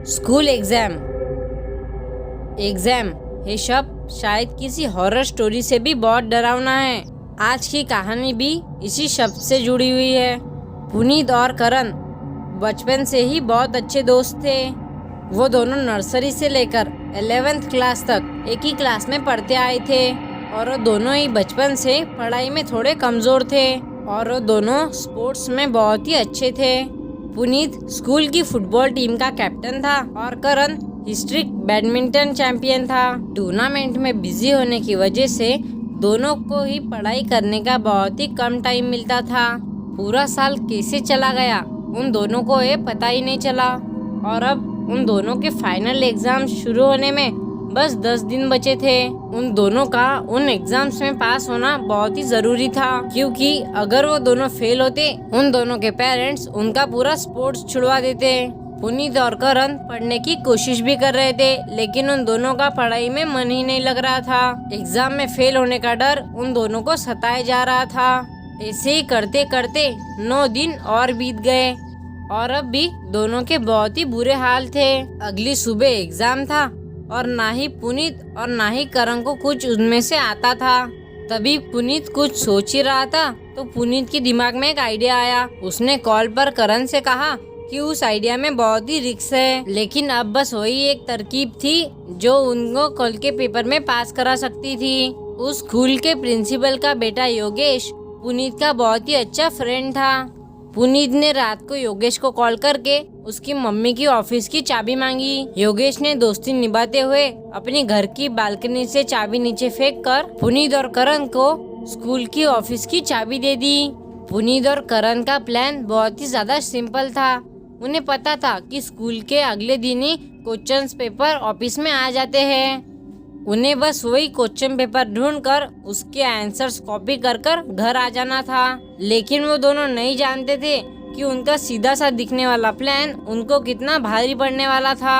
School exam. Exam ये शब्द शायद किसी हॉरर स्टोरी से भी बहुत डरावना है। आज की कहानी भी इसी शब्द से जुड़ी हुई है। पुनीत और करण बचपन से ही बहुत अच्छे दोस्त थे। वो दोनों नर्सरी से लेकर 11th क्लास तक एक ही क्लास में पढ़ते आए थे और वो दोनों ही बचपन से पढ़ाई में थोड़े कमजोर थे और वो दोनों स्पोर्ट्स में बहुत ही अच्छे थे। पुनीत स्कूल की फुटबॉल टीम का कैप्टन था और करण डिस्ट्रिक्ट बैडमिंटन चैंपियन था। टूर्नामेंट में बिजी होने की वजह से दोनों को ही पढ़ाई करने का बहुत ही कम टाइम मिलता था। पूरा साल कैसे चला गया उन दोनों को ये पता ही नहीं चला और अब उन दोनों के फाइनल एग्जाम शुरू होने में बस 10 दिन बचे थे। उन दोनों का उन एग्जाम्स में पास होना बहुत ही जरूरी था, क्योंकि अगर वो दोनों फेल होते उन दोनों के पेरेंट्स उनका पूरा स्पोर्ट्स छुड़वा देते। पुनीत और करण पढ़ने की कोशिश भी कर रहे थे, लेकिन उन दोनों का पढ़ाई में मन ही नहीं लग रहा था। एग्जाम में फेल होने का डर उन दोनों को सताए जा रहा था। ऐसे ही करते करते 9 दिन और बीत गए और अब भी दोनों के बहुत ही बुरे हाल थे। अगली सुबह एग्जाम था और ना ही पुनीत और ना ही करण को कुछ उनमें से आता था। तभी पुनीत कुछ सोच ही रहा था तो पुनीत के दिमाग में एक आइडिया आया। उसने कॉल पर करण से कहा कि उस आइडिया में बहुत ही रिस्क है, लेकिन अब बस वही एक तरकीब थी जो उनको कल के पेपर में पास करा सकती थी। उस स्कूल के प्रिंसिपल का बेटा योगेश पुनीत का बहुत ही अच्छा फ्रेंड था। पुनीत ने रात को योगेश को कॉल करके उसकी मम्मी की ऑफिस की चाबी मांगी। योगेश ने दोस्ती निभाते हुए अपनी घर की बालकनी से चाबी नीचे फेंक कर पुनीत और करण को स्कूल की ऑफिस की चाबी दे दी। पुनीत और करण का प्लान बहुत ही ज्यादा सिंपल था। उन्हें पता था कि स्कूल के अगले दिन ही क्वेश्चंस पेपर ऑफिस में आ जाते हैं। उन्हें बस वही क्वेश्चन पेपर ढूंढकर उसके आंसर्स कॉपी कर कर घर आ जाना था। लेकिन वो दोनों नहीं जानते थे कि उनका सीधा सा दिखने वाला प्लान उनको कितना भारी पड़ने वाला था।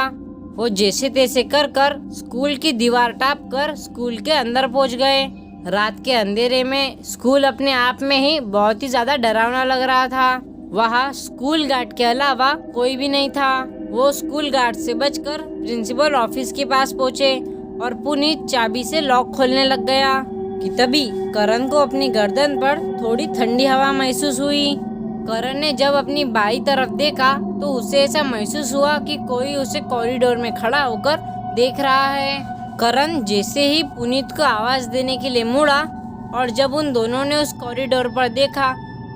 वो जैसे तैसे कर कर स्कूल की दीवार टाप कर स्कूल के अंदर पहुंच गए। रात के अंधेरे में स्कूल अपने आप में ही बहुत ही ज्यादा डरावना लग रहा था। वहाँ स्कूल गार्ड के अलावा कोई भी नहीं था। वो स्कूल गार्ड से बचकर प्रिंसिपल ऑफिस के पास पहुँचे और पुनीत चाबी से लॉक खोलने लग गया कि तभी करण को अपनी गर्दन पर थोड़ी ठंडी हवा महसूस हुई। करण ने जब अपनी बाई तरफ देखा तो उसे ऐसा महसूस हुआ कि कोई उसे कॉरिडोर में खड़ा होकर देख रहा है। करण जैसे ही पुनीत को आवाज देने के लिए मुड़ा और जब उन दोनों ने उस कॉरिडोर पर देखा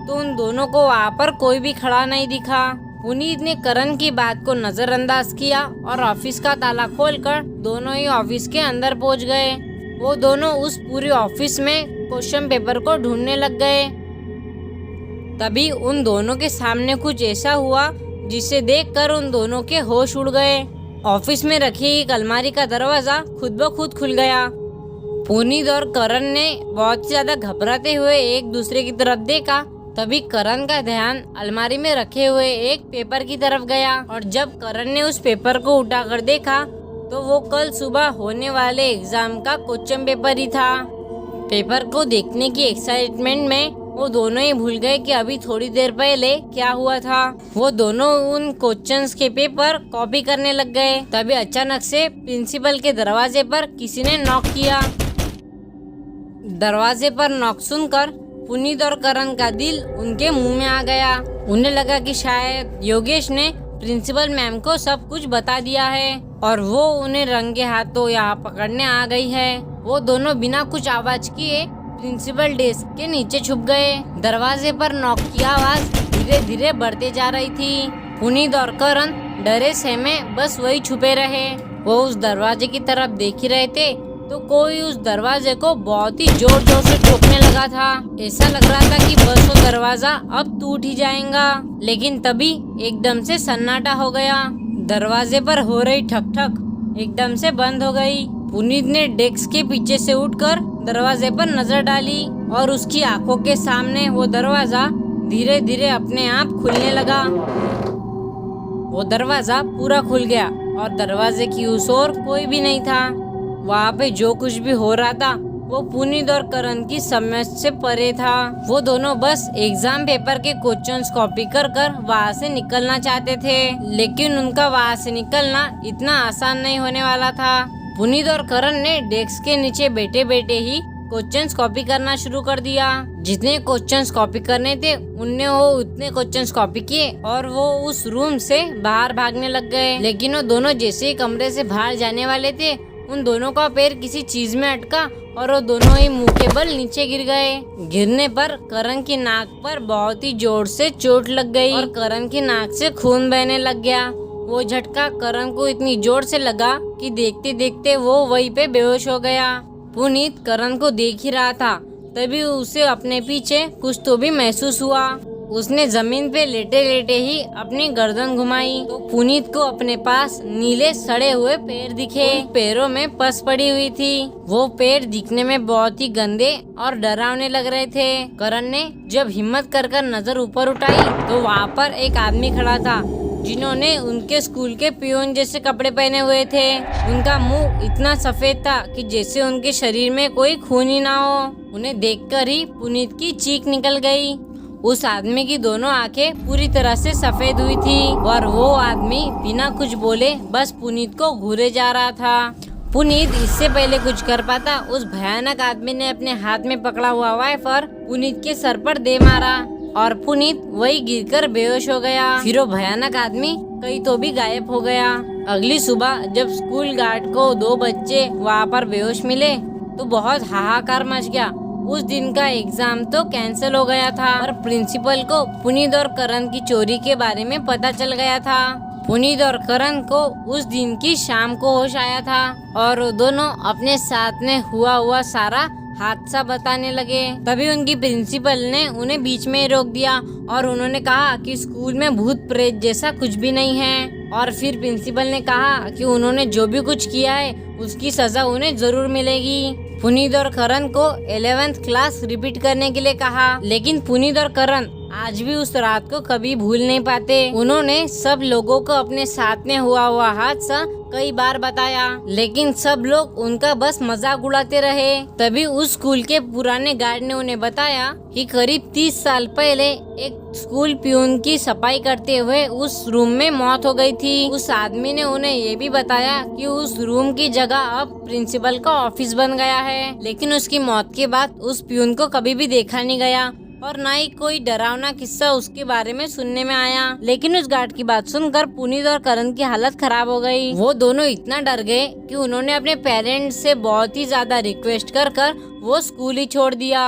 तो उन दोनों को वहाँ पर कोई भी खड़ा नहीं दिखा। पुनीत ने करण की बात को नजरअंदाज किया और ऑफिस का ताला खोलकर दोनों ही ऑफिस के अंदर पहुंच गए। वो दोनों उस पूरे ऑफिस में क्वेश्चन पेपर को ढूंढने लग गए। तभी उन दोनों के सामने कुछ ऐसा हुआ जिसे देखकर उन दोनों के होश उड़ गए। ऑफिस में रखी एक अलमारी का दरवाजा खुद ब खुद खुल गया। पुनीत और करण ने बहुत ज्यादा घबराते हुए एक दूसरे की तरफ देखा। तभी करण का ध्यान अलमारी में रखे हुए एक पेपर की तरफ गया और जब करण ने उस पेपर को उठाकर देखा तो वो कल सुबह होने वाले एग्जाम का क्वेश्चन पेपर ही था। पेपर को देखने की एक्साइटमेंट में वो दोनों ही भूल गए कि अभी थोड़ी देर पहले क्या हुआ था। वो दोनों उन क्वेश्चंस के पेपर कॉपी करने लग गए। तभी अचानक से प्रिंसिपल के दरवाजे पर किसी ने नॉक किया। दरवाजे पर नॉक सुनकर पुनीत और करण का दिल उनके मुंह में आ गया। उन्हें लगा कि शायद योगेश ने प्रिंसिपल मैम को सब कुछ बता दिया है और वो उन्हें रंगे हाथों यहाँ पकड़ने आ गई है। वो दोनों बिना कुछ आवाज किए प्रिंसिपल डेस्क के नीचे छुप गए। दरवाजे पर नॉक की आवाज धीरे धीरे बढ़ते जा रही थी। पुनीत और करण डरे सहमे बस वही छुपे रहे। वो उस दरवाजे की तरफ देख ही रहे थे तो कोई उस दरवाजे को बहुत ही जोर जोर से ठोकने लगा था। ऐसा लग रहा था कि बस वो दरवाजा अब टूट ही जाएगा। लेकिन तभी एकदम से सन्नाटा हो गया। दरवाजे पर हो रही ठक ठक एकदम से बंद हो गई। पुनीत ने डेस्क के पीछे से उठकर दरवाजे पर नजर डाली और उसकी आंखों के सामने वो दरवाजा धीरे धीरे अपने आप खुलने लगा। वो दरवाजा पूरा खुल गया और दरवाजे की उस ओर कोई भी नहीं था। वहाँ पे जो कुछ भी हो रहा था वो पुनीत और करण की समझ से परे था। वो दोनों बस एग्जाम पेपर के क्वेश्चंस कॉपी कर वहाँ से निकलना चाहते थे, लेकिन उनका वहाँ से निकलना इतना आसान नहीं होने वाला था। पुनीत और करण ने डेस्क के नीचे बैठे बैठे ही क्वेश्चंस कॉपी करना शुरू कर दिया। जितने क्वेश्चंस कॉपी करने थे उनने वो उतने क्वेश्चंस कॉपी किए और वो उस रूम से बाहर भागने लग गए। लेकिन वो दोनों जैसे ही कमरे से बाहर जाने वाले थे, उन दोनों का पैर किसी चीज में अटका और वो दोनों ही मुंह के बल नीचे गिर गए। गिरने पर करण की नाक पर बहुत ही जोर से चोट लग गई और करण की नाक से खून बहने लग गया। वो झटका करण को इतनी जोर से लगा कि देखते देखते वो वहीं पे बेहोश हो गया। पुनीत करण को देख ही रहा था, तभी उसे अपने पीछे कुछ तो भी महसूस हुआ। उसने जमीन पे लेटे लेटे ही अपनी गर्दन घुमाई तो पुनीत को अपने पास नीले सड़े हुए पैर दिखे। पैरों में पस पड़ी हुई थी। वो पैर दिखने में बहुत ही गंदे और डरावने लग रहे थे। करण ने जब हिम्मत कर नजर ऊपर उठाई तो वहाँ पर एक आदमी खड़ा था, जिन्होंने उनके स्कूल के पियोन जैसे कपड़े पहने हुए थे। उनका मुंह इतना सफेद था कि जैसे उनके शरीर में कोई खून ही ना हो। उन्हें देखकर ही पुनीत की चीख निकल गई। उस आदमी की दोनों आंखें पूरी तरह से सफेद हुई थी और वो आदमी बिना कुछ बोले बस पुनीत को घूरे जा रहा था। पुनीत इससे पहले कुछ कर पाता, उस भयानक आदमी ने अपने हाथ में पकड़ा हुआ वाइफर पुनीत के सर पर दे मारा और पुनीत वही गिरकर बेहोश हो गया। फिर वो भयानक आदमी कहीं तो भी गायब हो गया। अगली सुबह जब स्कूल गार्ड को 2 बच्चे वहाँ पर बेहोश मिले तो बहुत हाहाकार मच गया। उस दिन का एग्जाम तो कैंसिल हो गया था और प्रिंसिपल को पुनीत और करण की चोरी के बारे में पता चल गया था। पुनीत और करण को उस दिन की शाम को होश आया था और वो दोनों अपने साथ में हुआ सारा हादसा बताने लगे। तभी उनकी प्रिंसिपल ने उन्हें बीच में ही रोक दिया और उन्होंने कहा कि स्कूल में भूत प्रेत जैसा कुछ भी नहीं है। और फिर प्रिंसिपल ने कहा कि उन्होंने जो भी कुछ किया है उसकी सजा उन्हें जरूर मिलेगी। पुनीत और करण को 11th क्लास रिपीट करने के लिए कहा, लेकिन पुनीत और करण आज भी उस रात को कभी भूल नहीं पाते। उन्होंने सब लोगों को अपने साथ में हुआ हादसा कई बार बताया, लेकिन सब लोग उनका बस मजाक उड़ाते रहे। तभी उस स्कूल के पुराने गार्ड ने उन्हें बताया कि करीब 30 साल पहले एक स्कूल पियून की सफाई करते हुए उस रूम में मौत हो गई थी। उस आदमी ने उन्हें ये भी बताया कि उस रूम की जगह अब प्रिंसिपल का ऑफिस बन गया है, लेकिन उसकी मौत के बाद उस पियून को कभी भी देखा नहीं गया और ना ही कोई डरावना किस्सा उसके बारे में सुनने में आया। लेकिन उस गार्ड की बात सुनकर पुनीत और करण की हालत खराब हो गई। वो दोनों इतना डर गए कि उन्होंने अपने पेरेंट्स से बहुत ही ज्यादा रिक्वेस्ट कर वो स्कूल ही छोड़ दिया।